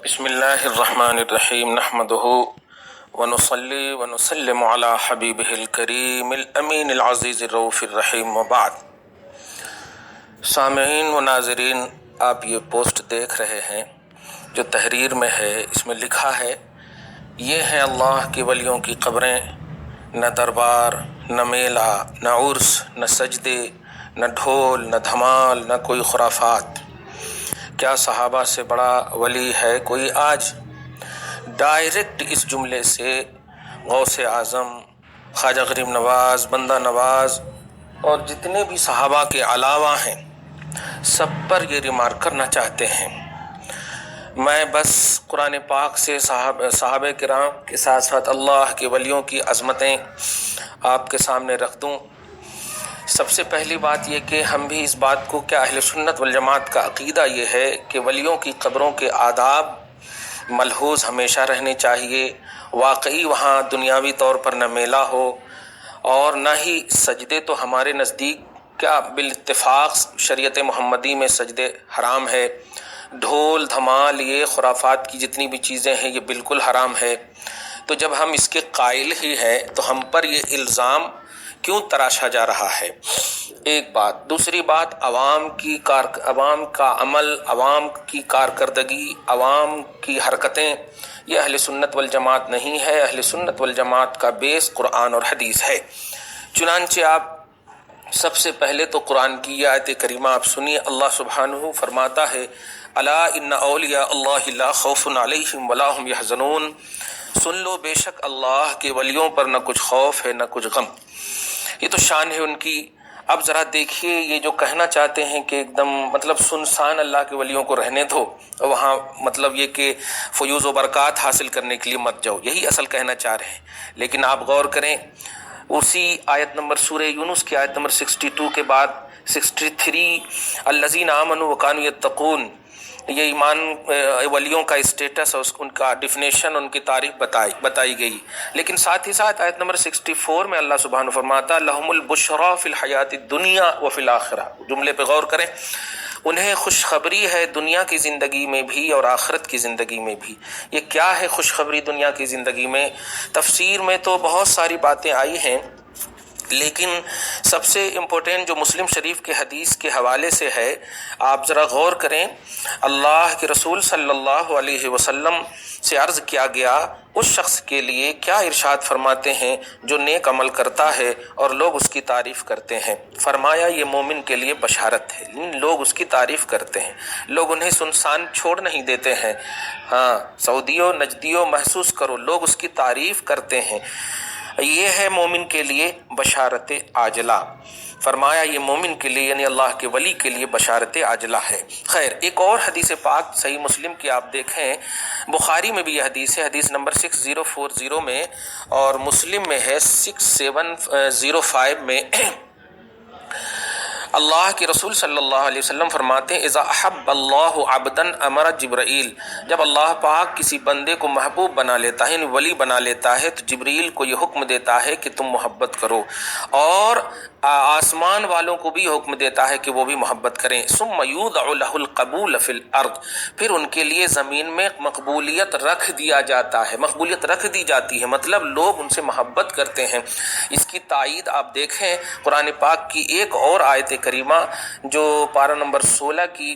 بسم اللہ الرحمن الرحیم نحمدہ ونصلی ونسلم علی حبیبہ الکریم الامین العزیز الرؤوف الرحیم وبعد۔ سامعین و ناظرین، آپ یہ پوسٹ دیکھ رہے ہیں جو تحریر میں ہے، اس میں لکھا ہے یہ ہیں اللہ کے ولیوں کی قبریں، نہ دربار، نہ میلہ، نہ عرس، نہ سجدے، نہ ڈھول، نہ دھمال، نہ کوئی خرافات۔ کیا صحابہ سے بڑا ولی ہے کوئی آج؟ ڈائریکٹ اس جملے سے غوث اعظم، خواجہ غریب نواز، بندہ نواز اور جتنے بھی صحابہ کے علاوہ ہیں سب پر یہ ریمارک کرنا چاہتے ہیں۔ میں بس قرآن پاک سے صحابہ کرام کے ساتھ ساتھ اللہ کے ولیوں کی عظمتیں آپ کے سامنے رکھ دوں۔ سب سے پہلی بات یہ کہ ہم بھی اس بات کو، کیا اہل سنت والجماعت کا عقیدہ یہ ہے کہ ولیوں کی قبروں کے آداب ملحوظ ہمیشہ رہنے چاہیے، واقعی وہاں دنیاوی طور پر نہ میلہ ہو اور نہ ہی سجدے۔ تو ہمارے نزدیک کیا بالاتفاق شریعت محمدی میں سجدے حرام ہے، ڈھول دھمال یہ خرافات کی جتنی بھی چیزیں ہیں یہ بالکل حرام ہے۔ تو جب ہم اس کے قائل ہی ہیں تو ہم پر یہ الزام کیوں تراشا جا رہا ہے؟ ایک بات۔ دوسری بات، عوام کا عمل، عوام کی کارکردگی، عوام کی حرکتیں، یہ اہل سنت والجماعت نہیں ہے۔ اہل سنت والجماعت کا بیس قرآن اور حدیث ہے۔ چنانچہ آپ سب سے پہلے تو قرآن کی یہ آیت کریمہ آپ سنیے۔ اللہ سبحانہ فرماتا ہے الا ان اولیاء اللہ لا خوف علیہم ولا هم یحزنون، سن لو بے شک اللہ کے ولیوں پر نہ کچھ خوف ہے نہ کچھ غم۔ یہ تو شان ہے ان کی۔ اب ذرا دیکھیے، یہ جو کہنا چاہتے ہیں کہ ایک دم مطلب سنسان اللہ کے ولیوں کو رہنے دو، وہاں مطلب یہ کہ فیوز و برکات حاصل کرنے کے لیے مت جاؤ، یہی اصل کہنا چاہ رہے ہیں۔ لیکن آپ غور کریں، اسی آیت نمبر سورہ یونس کی آیت نمبر 62 کے بعد 63 الذین آمنوا وکانوا یتقون، یہ ایمان ولیوں کا اسٹیٹس اور ان کا ڈیفینیشن، ان کی تعریف بتائی گئی۔ لیکن ساتھ ہی ساتھ آیت نمبر 64 میں اللہ سبحانہ فرماتا لہم البشریٰ فی الحیات الدنیا وفی الآخرہ، جملے پہ غور کریں، انہیں خوشخبری ہے دنیا کی زندگی میں بھی اور آخرت کی زندگی میں بھی۔ یہ کیا ہے خوشخبری دنیا کی زندگی میں؟ تفسیر میں تو بہت ساری باتیں آئی ہیں، لیکن سب سے امپورٹنٹ جو مسلم شریف کے حدیث کے حوالے سے ہے، آپ ذرا غور کریں۔ اللہ کے رسول صلی اللہ علیہ وسلم سے عرض کیا گیا اس شخص کے لیے کیا ارشاد فرماتے ہیں جو نیک عمل کرتا ہے اور لوگ اس کی تعریف کرتے ہیں؟ فرمایا یہ مومن کے لیے بشارت ہے۔ لوگ اس کی تعریف کرتے ہیں، لوگ انہیں سنسان چھوڑ نہیں دیتے ہیں۔ ہاں سعودیوں نجدیوں محسوس کرو، لوگ اس کی تعریف کرتے ہیں، یہ ہے مومن کے لیے بشارت عاجلہ۔ فرمایا یہ مومن کے لیے یعنی اللہ کے ولی کے لیے بشارت عاجلہ ہے۔ خیر، ایک اور حدیث پاک صحیح مسلم کی آپ دیکھیں، بخاری میں بھی یہ حدیث ہے، حدیث نمبر 6040 میں، اور مسلم میں ہے 6705 میں۔ اللہ کے رسول صلی اللہ علیہ وسلم فرماتے ہیں اذا احب اللہ عبدا امر جبرائیل، جب اللہ پاک کسی بندے کو محبوب بنا لیتا ہے یعنی ولی بنا لیتا ہے تو جبریل کو یہ حکم دیتا ہے کہ تم محبت کرو، اور آسمان والوں کو بھی حکم دیتا ہے کہ وہ بھی محبت کریں۔ ثم یوضع له القبول فی الارض، پھر ان کے لیے زمین میں مقبولیت رکھ دیا جاتا ہے، مقبولیت رکھ دی جاتی ہے، مطلب لوگ ان سے محبت کرتے ہیں۔ اس کی تائید آپ دیکھیں قرآن پاک کی ایک اور آیت کریمہ جو پارہ نمبر 16 کی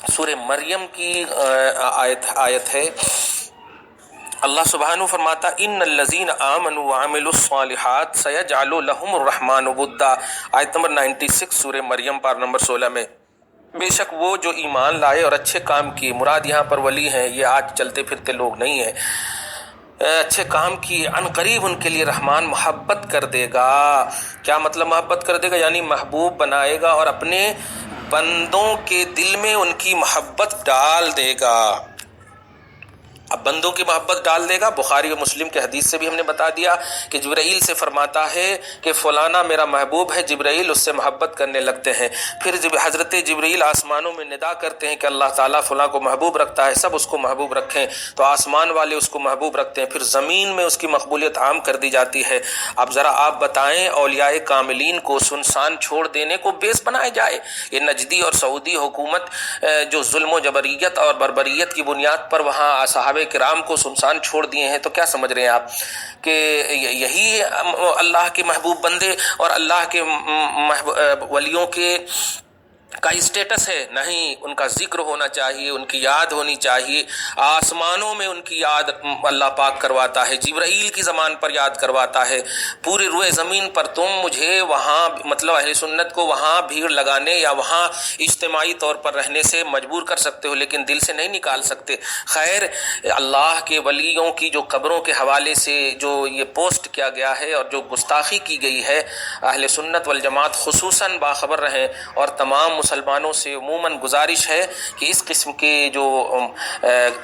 سورہ مریم کی آیت ہے۔ اللہ سبحانہ فرماتا ان الذین آمنوا وعملوا الصالحات سیجعل لهم الرحمن ودا، آیت نمبر 96 سورہ مریم پارہ نمبر 16 میں۔ بے شک وہ جو ایمان لائے اور اچھے کام کیے، مراد یہاں پر ولی ہیں، یہ آج چلتے پھرتے لوگ نہیں ہیں، اچھے کام کیے، ان قریب ان کے لیے رحمان محبت کر دے گا۔ کیا مطلب محبت کر دے گا؟ یعنی محبوب بنائے گا اور اپنے بندوں کے دل میں ان کی محبت ڈال دے گا۔ اب بندوں کی محبت ڈال دے گا۔ بخاری و مسلم کے حدیث سے بھی ہم نے بتا دیا کہ جبرائیل سے فرماتا ہے کہ فلانا میرا محبوب ہے، جبرائیل اس سے محبت کرنے لگتے ہیں۔ پھر جب حضرت جبرائیل آسمانوں میں ندا کرتے ہیں کہ اللہ تعالیٰ فلاں کو محبوب رکھتا ہے، سب اس کو محبوب رکھیں، تو آسمان والے اس کو محبوب رکھتے ہیں، پھر زمین میں اس کی مقبولیت عام کر دی جاتی ہے۔ اب ذرا آپ بتائیں، اولیاء کاملین کو سنسان چھوڑ دینے کو بیس بنایا جائے؟ یہ نجدی اور سعودی حکومت جو ظلم و جبریت اور بربریت کی بنیاد پر وہاں صحابہ کرام کو سنسان چھوڑ دیے ہیں، تو کیا سمجھ رہے ہیں آپ کہ یہی اللہ کے محبوب بندے اور اللہ کے ولیوں کے کا اسٹیٹس ہے؟ نہیں، ان کا ذکر ہونا چاہیے، ان کی یاد ہونی چاہیے۔ آسمانوں میں ان کی یاد اللہ پاک کرواتا ہے، جبرائیل کی زبان پر یاد کرواتا ہے۔ پورے روئے زمین پر تم مجھے وہاں، مطلب اہل سنت کو وہاں بھیڑ لگانے یا وہاں اجتماعی طور پر رہنے سے مجبور کر سکتے ہو، لیکن دل سے نہیں نکال سکتے۔ خیر، اللہ کے ولیوں کی جو قبروں کے حوالے سے جو یہ پوسٹ کیا گیا ہے اور جو گستاخی کی گئی ہے، اہل سنت والجماعت خصوصاً باخبر رہیں، اور تمام مسلمانوں سے عموماً گزارش ہے کہ اس قسم کے جو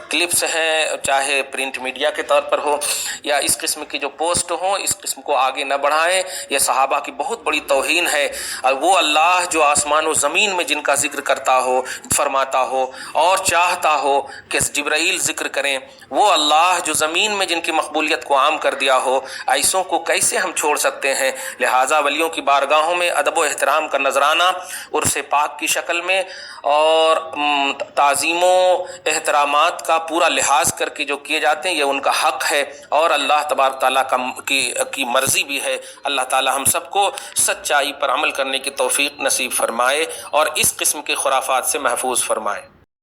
کلپس ہیں، چاہے پرنٹ میڈیا کے طور پر ہو یا اس قسم کی جو پوسٹ ہوں، اس قسم کو آگے نہ بڑھائیں۔ یہ صحابہ کی بہت بڑی توہین ہے۔ اور وہ اللہ جو آسمان و زمین میں جن کا ذکر کرتا ہو، فرماتا ہو اور چاہتا ہو کہ جبرائیل ذکر کریں، وہ اللہ جو زمین میں جن کی مقبولیت کو عام کر دیا ہو، ایسوں کو کیسے ہم چھوڑ سکتے ہیں؟ لہٰذا ولیوں کی بارگاہوں میں ادب و احترام کا نذرانہ عرس پاک کی شکل میں اور تعظیم و احترامات کا پورا لحاظ کر کے جو کیے جاتے ہیں، یہ ان کا حق ہے اور اللہ تبارک تعالیٰ کی مرضی بھی ہے۔ اللہ تعالیٰ ہم سب کو سچائی پر عمل کرنے کی توفیق نصیب فرمائے اور اس قسم کے خرافات سے محفوظ فرمائے۔